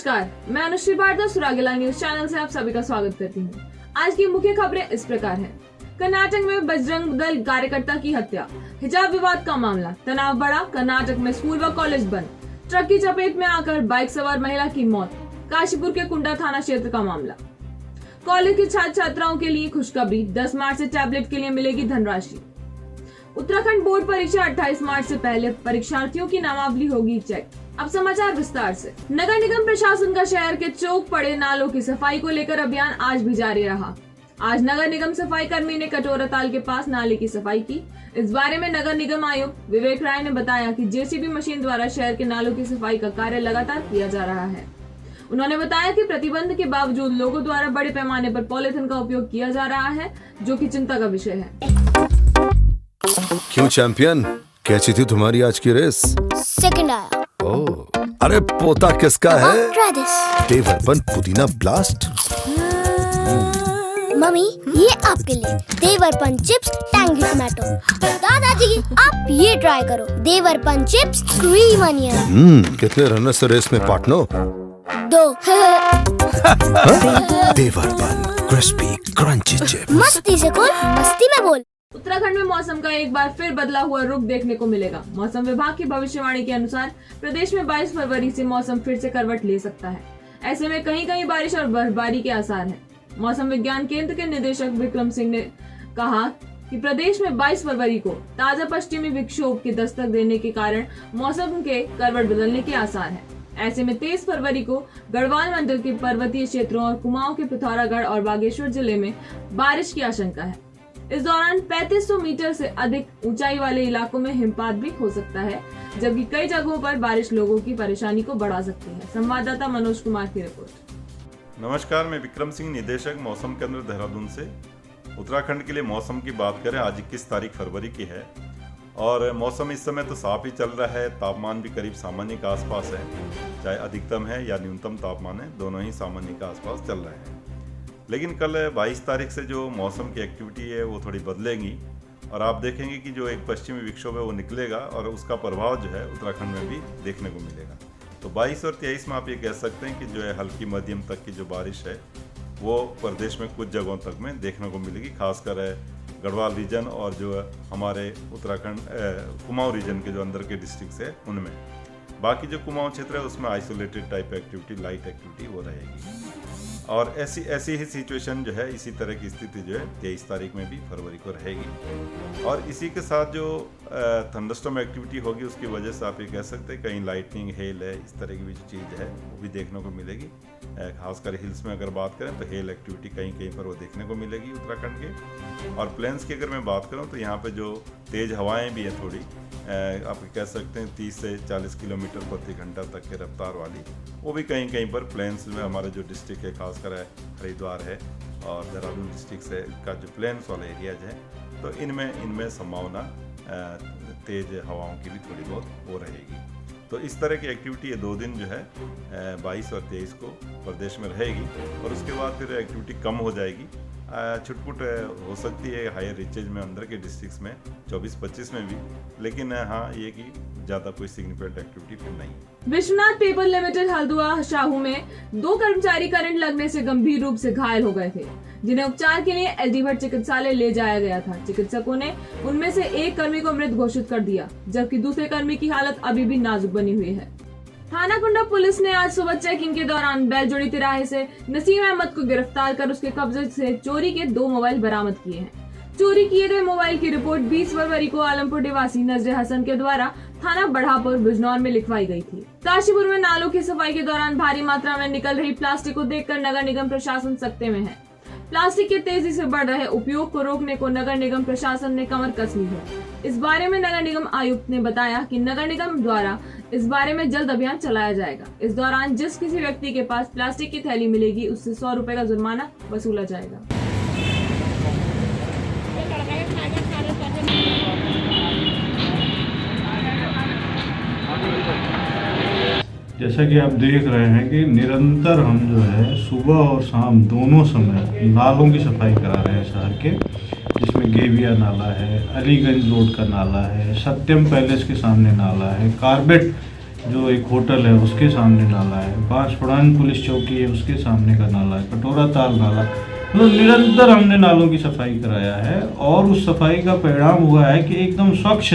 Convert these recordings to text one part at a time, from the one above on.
नमस्कार, मैं Anushree Bhardwaj सुरागेला news channel से आप सभी का स्वागत करती हूँ। आज की मुख्य खबरें इस प्रकार हैं। कर्नाटक में बजरंग दल कार्यकर्ता की हत्या, हिजाब विवाद का मामला, तनाव बढ़ा, कर्नाटक में स्कूल व कॉलेज बंद, ट्रक की चपेट में आकर बाइक सवार महिला की मौत, काशीपुर के कुंडा थाना क्षेत्र का मामला। कॉलेज के छात्र छात्राओं के लिए खुशखबरी, 10 मार्च से टैबलेट के लिए मिलेगी धनराशि। उत्तराखंड बोर्ड परीक्षा 28 मार्च से पहले परीक्षार्थियों की नामावली होगी चेक। अब समाचार विस्तार से। नगर निगम प्रशासन का शहर के चौक पड़े नालों की सफाई को लेकर अभियान आज भी जारी रहा। आज नगर निगम सफाई कर्मी ने कटोरा ताल के पास नाले की सफाई की। इस बारे में नगर निगम आयुक्त विवेक राय ने बताया कि जेसीबी मशीन द्वारा शहर के नालों की सफाई का कार्य लगातार किया जा रहा है। उन्होंने बताया कि प्रतिबंध के बावजूद लोगों द्वारा बड़े पैमाने पर पॉलीथिन का उपयोग किया जा रहा है, जो कि चिंता का विषय है। क्यों चैंपियन, कैसी थी तुम्हारी आज की रेस? सेकंड आया। ओह, अरे पोता किसका है? Try this। देवरपन पुदीना ब्लास्ट। मम्मी, ये आपके लिए देवरपन चिप्स टैंगी टमाटो। दादाजी, आप ये ट्राई करो, देवरपन चिप्स क्रीम अनियन। कितने रनर से रेस में partner? 2। Devarpan crispy crunchy chips. मस्ती से बोल, मस्ती में बोल। उत्तराखंड में मौसम का एक बार फिर बदला हुआ रुख देखने को मिलेगा। मौसम विभाग की भविष्यवाणी के अनुसार प्रदेश में 22 फरवरी से मौसम फिर से करवट ले सकता है। ऐसे में कहीं कहीं बारिश और बर्फबारी के आसार हैं। मौसम विज्ञान केंद्र के निदेशक विक्रम सिंह ने कहा कि प्रदेश में 22 फरवरी को ताजा पश्चिमी विक्षोभ की दस्तक देने के कारण मौसम के करवट बदलने के आसार हैं। ऐसे में 23 फरवरी को गढ़वाल मंडल के पर्वतीय क्षेत्रों और कुमाऊं के पिथौरागढ़ और बागेश्वर जिले में बारिश की आशंका है। इस दौरान 3500 मीटर से अधिक ऊंचाई वाले इलाकों में हिमपात भी हो सकता है, जबकि कई जगहों पर बारिश लोगों की परेशानी को बढ़ा सकती है। संवाददाता मनोज कुमार की रिपोर्ट। नमस्कार, मैं विक्रम सिंह, निदेशक मौसम केंद्र देहरादून से। उत्तराखंड के लिए मौसम की बात करें, आज 21 तारीख फरवरी की है और मौसम इस समय तो साफ ही चल रहा है। तापमान भी करीब सामान्य के आसपास है, चाहे अधिकतम है या न्यूनतम तापमान है, दोनों ही सामान्य के आसपास चल रहे हैं। लेकिन कल 22 तारीख से जो मौसम की एक्टिविटी है वो थोड़ी बदलेगी और आप देखेंगे कि जो एक पश्चिमी विक्षोभ है वो निकलेगा और उसका प्रभाव जो है उत्तराखंड में भी देखने को मिलेगा। तो 22 और 23 में आप ये कह सकते हैं कि जो है हल्की मध्यम तक की जो बारिश है वो प्रदेश में कुछ जगहों तक में देखने को मिलेगी, खासकर गढ़वाल रीजन और जो हमारे उत्तराखंड कुमाऊं रीजन के जो अंदर के डिस्ट्रिक्ट है उनमें। बाकी जो कुमाऊं क्षेत्र है उसमें isolated type activity, light activity वो रहेगी। और ऐसी ही सिचुएशन जो है, इसी तरह की स्थिति जो है 23 तारीख में भी फरवरी को रहेगी। और इसी के साथ जो थंडरस्टॉर्म एक्टिविटी होगी उसकी वजह से आप ये कह सकते हैं कहीं लाइटनिंग, हेल है, इस तरह की भी जो चीज़ है वो भी देखने को मिलेगी। खासकर हिल्स में अगर बात करें तो हेल एक्टिविटी कहीं कहीं पर वो देखने को मिलेगी उत्तराखंड के। और प्लेन्स की अगर मैं बात करूँ तो यहाँ पे जो तेज़ हवाएं भी हैं थोड़ी, आप कह सकते हैं 30 से 40 किलोमीटर प्रति घंटा तक के रफ्तार वाली, वो भी कहीं कहीं पर प्लेन्स में हमारे जो डिस्ट्रिक्ट है, खासकर हरिद्वार है और देहरादून डिस्ट्रिक्ट से का जो प्लेन्स वाला एरियाज है, तो इनमें संभावना तेज़ हवाओं की भी थोड़ी बहुत हो रहेगी। तो इस तरह की एक्टिविटी ये 2 दिन जो है 22 और 23 को प्रदेश में रहेगी और उसके बाद फिर एक्टिविटी कम हो जाएगी। छुटपुट हो सकती है हायर रीचेज में अंदर के डिस्ट्रिक्ट्स में 24-25 में भी, लेकिन हाँ ये कि ज़्यादा कोई सिग्निफिकेंट एक्टिविटी फिर नहीं। विश्वनाथ पेपर लिमिटेड हल्द्वानी शाहू में 2 कर्मचारी करंट लगने से गंभीर रूप से घायल हो गए थे, जिन्हें उपचार के लिए एलडी भट्ट चिकित्सालय ले जाया गया था। चिकित्सकों ने उनमें से एक कर्मी को मृत घोषित कर दिया, जबकि दूसरे कर्मी की हालत अभी भी नाजुक बनी हुई है। थाना कुंडा पुलिस ने आज सुबह चेकिंग के दौरान बैलजोड़ी तिराहे से नसीम अहमद को गिरफ्तार कर उसके कब्जे से चोरी के 2 मोबाइल बरामद किए हैं। चोरी किए गए मोबाइल की रिपोर्ट 20 फरवरी को आलमपुर निवासी नजर हसन के द्वारा थाना बढ़ापुर बिजनौर में लिखवाई गई थी। काशीपुर में नालों की सफाई के दौरान भारी मात्रा में निकल रही प्लास्टिक को देखकर नगर निगम प्रशासन सख्ते में है। प्लास्टिक के तेजी से बढ़ रहे उपयोग को रोकने को नगर निगम प्रशासन ने कमर कस ली है। इस बारे में नगर निगम आयुक्त ने बताया कि नगर निगम द्वारा इस बारे में जल्द अभियान चलाया जाएगा। इस दौरान जिस किसी व्यक्ति के पास प्लास्टिक की थैली मिलेगी उससे 100 रुपए का जुर्माना वसूला जाएगा। जैसा कि आप देख रहे हैं कि निरंतर हम जो है सुबह और शाम दोनों समय नालों की सफाई करा रहे हैं शहर के, जिसमें गेविया नाला है, अलीगंज रोड का नाला है, सत्यम पैलेस के सामने नाला है, कार्बेट जो एक होटल है उसके सामने नाला है, बांसफड़ान पुलिस चौकी है उसके सामने का नाला है, कटोरा ताल नाला, मतलब निरंतर हमने नालों की सफाई कराया है। और उस सफाई का परिणाम हुआ है कि एकदम स्वच्छ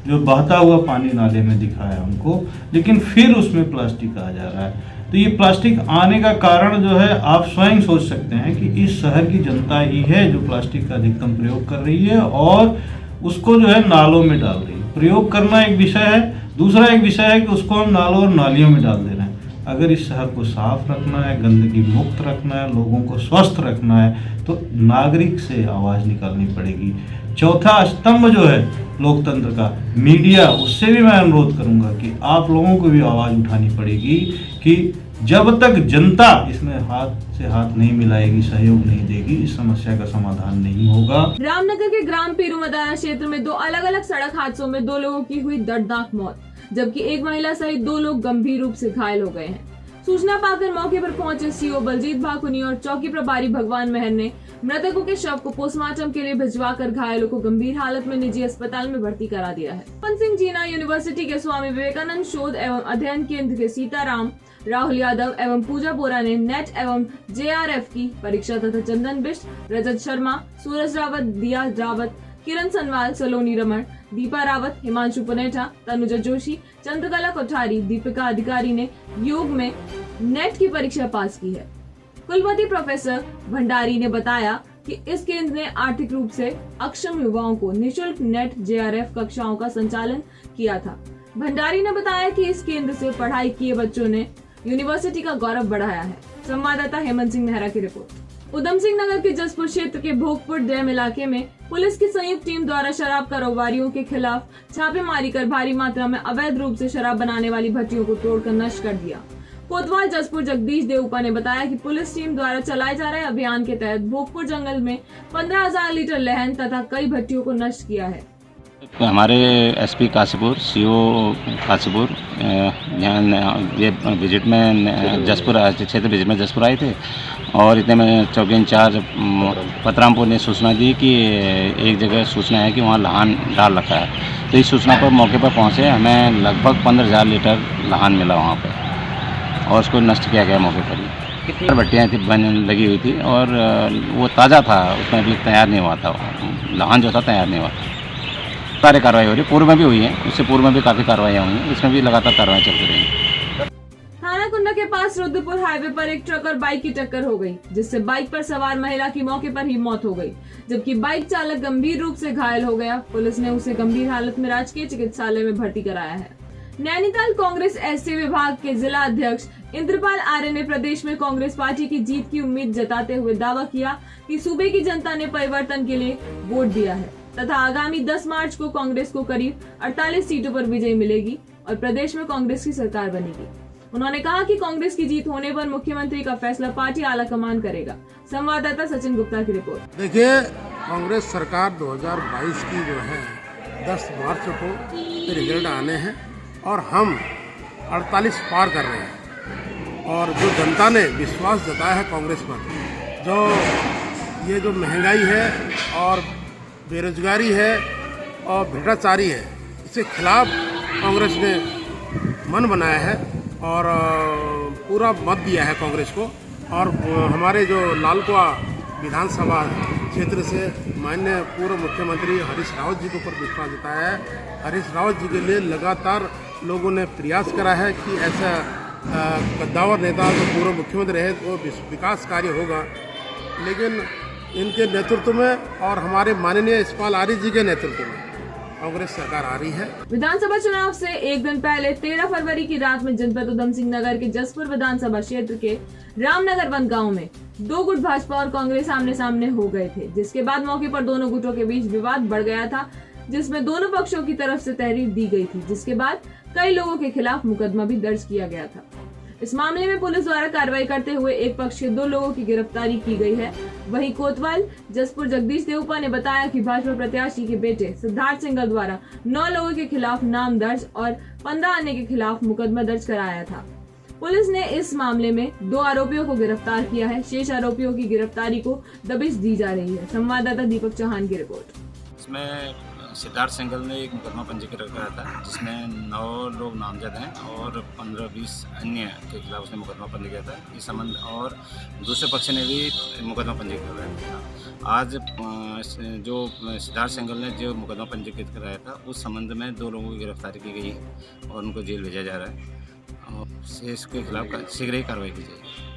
जो बहता हुआ पानी नाले में दिखा है हमको, लेकिन फिर उसमें प्लास्टिक आ जा रहा है। तो ये प्लास्टिक आने का कारण जो है आप स्वयं सोच सकते हैं कि इस शहर की जनता ही है जो प्लास्टिक का अधिकतम प्रयोग कर रही है और उसको जो है नालों में डाल रही है। प्रयोग करना एक विषय है, दूसरा एक विषय है कि उसको हम नालों और नालियों में डाल दे रहे हैं। अगर इस शहर को साफ रखना है, गंदगी मुक्त रखना है, लोगों को स्वस्थ रखना है, तो नागरिक से आवाज़ निकालनी पड़ेगी। चौथा स्तंभ जो है लोकतंत्र का, मीडिया, उससे भी मैं अनुरोध करूंगा कि आप लोगों को भी आवाज़ उठानी पड़ेगी कि जब तक जनता इसमें हाथ से हाथ नहीं मिलाएगी, सहयोग नहीं देगी, इस समस्या का समाधान नहीं होगा। रामनगर के ग्राम पीरू मदारा क्षेत्र में 2 अलग-अलग सड़क हादसों में 2 लोगों की हुई दर्दनाक मौत, जबकि एक महिला सहित 2 लोग गंभीर रूप से घायल हो गए हैं। सूचना पाकर मौके पर पहुंचे सीओ बलजीत भाकुनी और चौकी प्रभारी भगवान महर ने मृतकों के शव को पोस्टमार्टम के लिए भिजवाकर घायलों को गंभीर हालत में निजी अस्पताल में भर्ती करा दिया है। पवन सिंह जीना यूनिवर्सिटी के स्वामी विवेकानंद शोध एवं अध्ययन केंद्र के सीताराम, राहुल यादव एवं पूजा बोरा ने नेट एवं JRF की परीक्षा तथा चंदन बिष्ट, रजत शर्मा, सूरज रावत, दिया रावत, किरण सनवाल, सलोनी रमन, दीपा रावत, हिमांशु पुनेठा, तनुजा जोशी, चंद्रकला कोठारी, दीपिका अधिकारी ने योग में नेट की परीक्षा पास की है। कुलपति प्रोफेसर भंडारी ने बताया कि इस केंद्र ने आर्थिक रूप से अक्षम युवाओं को निःशुल्क नेट JRF कक्षाओं का संचालन किया था। भंडारी ने बताया कि इस केंद्र से पढ़ाई किए बच्चों ने यूनिवर्सिटी का गौरव बढ़ाया है। संवाददाता हेमंत सिंह मेहरा की रिपोर्ट। उधम सिंह नगर के जसपुर क्षेत्र के भोगपुर डैम इलाके में पुलिस की संयुक्त टीम द्वारा शराब कारोबारियों के खिलाफ छापेमारी कर भारी मात्रा में अवैध रूप से शराब बनाने वाली भट्टियों को तोड़कर नष्ट कर दिया। कोतवाल जसपुर जगदीश देवपा ने बताया कि पुलिस टीम द्वारा चलाए जा रहे अभियान के तहत भोगपुर जंगल में 15,000 लीटर लहन तथा कई भट्टियों को नष्ट किया है। हमारे SP काशीपुर, CO काशीपुर यहाँ ये विजिट में जसपुर क्षेत्र विजिट में जसपुर आए थे और इतने में चौकी इंचार्ज पतरामपुर ने सूचना दी कि एक जगह सूचना है कि वहाँ लहान डाल रखा है। तो इस सूचना पर मौके पर पहुँचे, हमें लगभग 15,000 लीटर लहान मिला वहाँ पर और उसको नष्ट किया गया मौके पर ही। कितनी भट्टियाँ थी बनने लगी हुई थी और वो ताज़ा था, उसमें अभी तैयार नहीं हुआ था, लहान जो था तैयार नहीं हुआ था। सारी कार्रवाई हो रही है, पूर्व में भी हुई है, उससे पूर्व में भी काफ़ी कार्रवाइयाँ हुई हैं, इसमें भी लगातार कार्रवाई चलती रही। थाना कुंडा के पास रुद्रपुर हाईवे पर एक ट्रक और बाइक की टक्कर हो गई, जिससे बाइक पर सवार महिला की मौके पर ही मौत हो गई, जबकि बाइक चालक गंभीर रूप से घायल हो गया। पुलिस ने उसे गंभीर हालत में राजकीय चिकित्सालय में भर्ती कराया है। नैनीताल कांग्रेस SC विभाग के जिला अध्यक्ष इंद्रपाल आर्य ने प्रदेश में कांग्रेस पार्टी की जीत की उम्मीद जताते हुए दावा किया कि सूबे की जनता ने परिवर्तन के लिए वोट दिया है तथा आगामी 10 मार्च को कांग्रेस को करीब 48 सीटों पर विजय मिलेगी और प्रदेश में कांग्रेस की सरकार बनेगी। उन्होंने कहा कि कांग्रेस की जीत होने पर मुख्यमंत्री का फैसला पार्टी आलाकमान करेगा। संवाददाता सचिन गुप्ता की रिपोर्ट। देखिए, कांग्रेस सरकार 2022 की जो है 10 मार्च को रिजल्ट आने हैं और हम 48 पार कर रहे हैं और जो जनता ने विश्वास जताया है कांग्रेस पर, जो ये जो महंगाई है और बेरोजगारी है और भ्रष्टाचारी है, इसके खिलाफ कांग्रेस ने मन बनाया है और पूरा मत दिया है कांग्रेस को। और हमारे जो लालकुआ विधानसभा क्षेत्र से माननीय पूर्व मुख्यमंत्री हरीश रावत जी के ऊपर विश्वास जताया है। हरीश रावत जी के लिए लगातार लोगों ने प्रयास करा है कि ऐसा कद्दावर नेता जो पूर्व मुख्यमंत्री रहे वो विकास कार्य होगा, लेकिन इनके नेतृत्व में और हमारे माननीय यशपाल आर्य जी के नेतृत्व में कांग्रेस सरकार आ रही है। विधानसभा चुनाव से एक दिन पहले 13 फरवरी की रात में जनपद उधम सिंह नगर के जसपुर विधानसभा क्षेत्र के रामनगर वन गाँव में 2 गुट भाजपा और कांग्रेस आमने सामने हो गए थे, जिसके बाद मौके पर दोनों गुटों के बीच विवाद बढ़ गया था, जिसमें दोनों पक्षों की तरफ से तहरीर दी गई थी, जिसके बाद कई लोगों के खिलाफ मुकदमा भी दर्ज किया गया था। इस मामले में पुलिस द्वारा कार्रवाई करते हुए एक पक्ष के 2 लोगों की गिरफ्तारी की गई है। वहीं कोतवाल जसपुर जगदीश देवपा ने बताया कि भाजपा प्रत्याशी के बेटे सिद्धार्थ सिंघल द्वारा 9 लोगों के खिलाफ नाम दर्ज और 15 अन्य के खिलाफ मुकदमा दर्ज कराया था। पुलिस ने इस मामले में 2 आरोपियों को गिरफ्तार किया है। शेष आरोपियों की गिरफ्तारी को दबिश दी जा रही है। संवाददाता दीपक चौहान की रिपोर्ट। इसमें सिद्धार्थ सेंगल ने एक मुकदमा पंजीकृत कराया था जिसमें 9 लोग नामजद हैं और 15-20 अन्य के खिलाफ उसने मुकदमा पंजीकृत किया था। इस संबंध और दूसरे पक्ष ने भी मुकदमा पंजीकृत कराया था। आज जो सिद्धार्थ सेंगल ने जो मुकदमा पंजीकृत कराया था उस संबंध में 2 लोगों की गिरफ्तारी की गई है और उनको जेल भेजा जा रहा है और इसके खिलाफ शीघ्र ही कार्रवाई की जाएगी।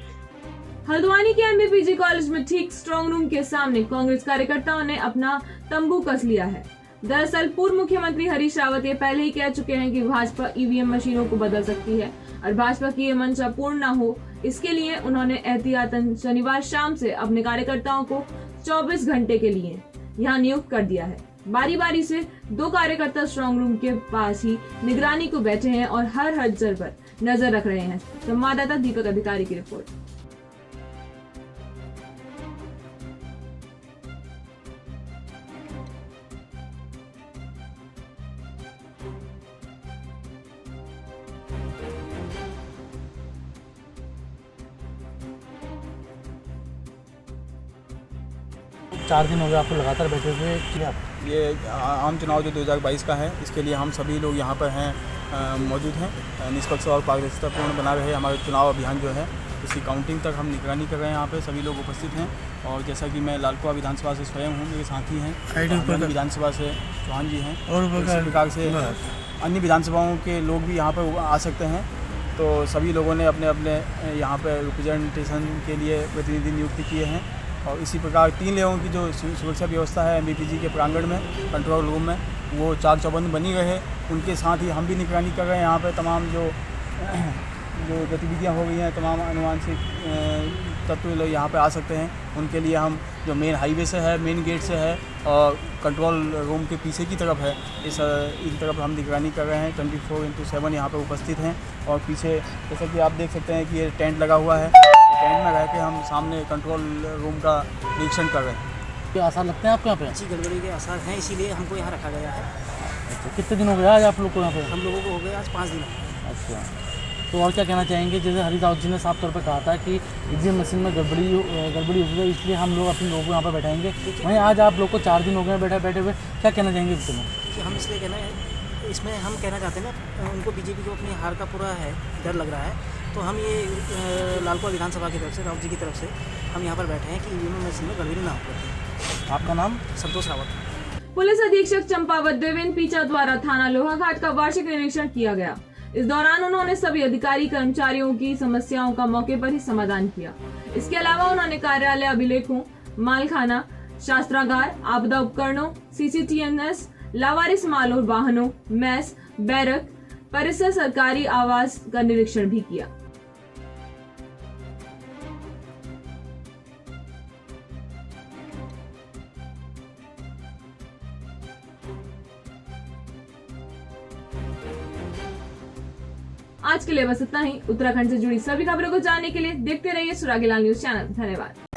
हल्द्वानी के एमबीपीजी कॉलेज में ठीक स्ट्रांग रूम के सामने कांग्रेस कार्यकर्ताओं ने अपना तंबू कस लिया है। दरअसल पूर्व मुख्यमंत्री हरीश रावत ये पहले ही कह चुके हैं कि भाजपा ईवीएम मशीनों को बदल सकती है और भाजपा की ये मंशा पूर्ण न हो, इसके लिए उन्होंने एहतियातन शनिवार शाम से अपने कार्यकर्ताओं को 24 घंटे के लिए यहाँ नियुक्त कर दिया है। बारी बारी से 2 कार्यकर्ता स्ट्रांग रूम के पास ही निगरानी को बैठे हैं और हर हलचल पर नजर रख रहे हैं। संवाददाता दीपक अधिकारी की रिपोर्ट। 4 दिन हो गए आपको लगातार बैठे हुए क्या? ये आम चुनाव जो 2022 का है, इसके लिए हम सभी लोग यहाँ पर हैं मौजूद हैं। निष्पक्ष और पारदर्शितापूर्ण बना रहे हमारे चुनाव अभियान जो है, इसकी काउंटिंग तक हम निगरानी कर रहे हैं। यहाँ पे सभी लोग उपस्थित हैं और जैसा कि मैं लालकुआ विधानसभा से स्वयं हूँ, मेरे साथी हैं विधानसभा से चौहान जी हैं और इसी प्रकार से अन्य विधानसभाओं के लोग भी यहाँ पर आ सकते हैं। तो सभी लोगों ने अपने अपने यहाँ पर रिप्रेजेंटेशन के लिए प्रतिनिधि नियुक्त किए हैं और इसी प्रकार 3 लोगों की जो सुरक्षा व्यवस्था है एमबीपीजी के प्रांगण में कंट्रोल रूम में, वो चाक चौबंद बनी रहे। उनके साथ ही हम भी निगरानी कर रहे हैं। यहाँ पर तमाम जो गतिविधियाँ हो गई हैं, तमाम अनुवांशिक तत्व लोग यहाँ पे आ सकते हैं। उनके लिए हम जो मेन हाईवे से है, मेन गेट से है और कंट्रोल रूम के पीछे की तरफ है, इन तरफ हम निगरानी कर रहे हैं। 24/7 यहाँ पर उपस्थित हैं और पीछे जैसा कि आप देख सकते हैं कि ये टेंट लगा हुआ है, टेंट में रह के हम सामने कंट्रोल रूम का निरीक्षण कर रहे हैं। क्या आसार लगते हैं आपके यहाँ पे? अच्छी गड़बड़ी के आसार हैं, इसीलिए हमको यहाँ रखा गया है। अच्छा, कितने दिन हो गया आज आप लोग को यहाँ पे? हम लोगों को हो गया आज 5 दिन। अच्छा, तो और क्या कहना चाहेंगे? जैसे हरीश रावत जी ने साफ तौर पर कहा था कि ईवीएम मशीन में गड़बड़ी हो गई है, इसलिए हम लोग अपने लोगों को यहाँ पर बैठाएंगे। वहीं आज आप लोग को 4 दिन हो गए बैठे हुए, क्या कहना चाहेंगे इसमें? कि हम इसलिए इसमें हम कहना चाहते हैं ना, उनको बीजेपी को अपनी हार का पूरा है डर लग रहा है, तो हम ये लालकुआ विधानसभा की तरफ से, रावत जी की तरफ से हम यहाँ पर बैठे हैं कि ईवीएम मशीन में गड़बड़ी ना हो। आपका नाम? संतोष रावत। पुलिस अधीक्षक चंपावत देवेंद्र पीचा द्वारा थाना लोहाघाट का वार्षिक निरीक्षण किया गया। इस दौरान उन्होंने सभी अधिकारी कर्मचारियों की समस्याओं का मौके पर ही समाधान किया। इसके अलावा उन्होंने कार्यालय, अभिलेखों, मालखाना, शास्त्रागार, आपदा उपकरणों, CCTVs, लावारिस माल और वाहनों, मैस, बैरक, परिसर, सरकारी आवास का निरीक्षण भी किया। आज के लिए बस इतना ही। उत्तराखंड से जुड़ी सभी खबरों को जानने के लिए देखते रहिए सुरागीलाल न्यूज चैनल। धन्यवाद।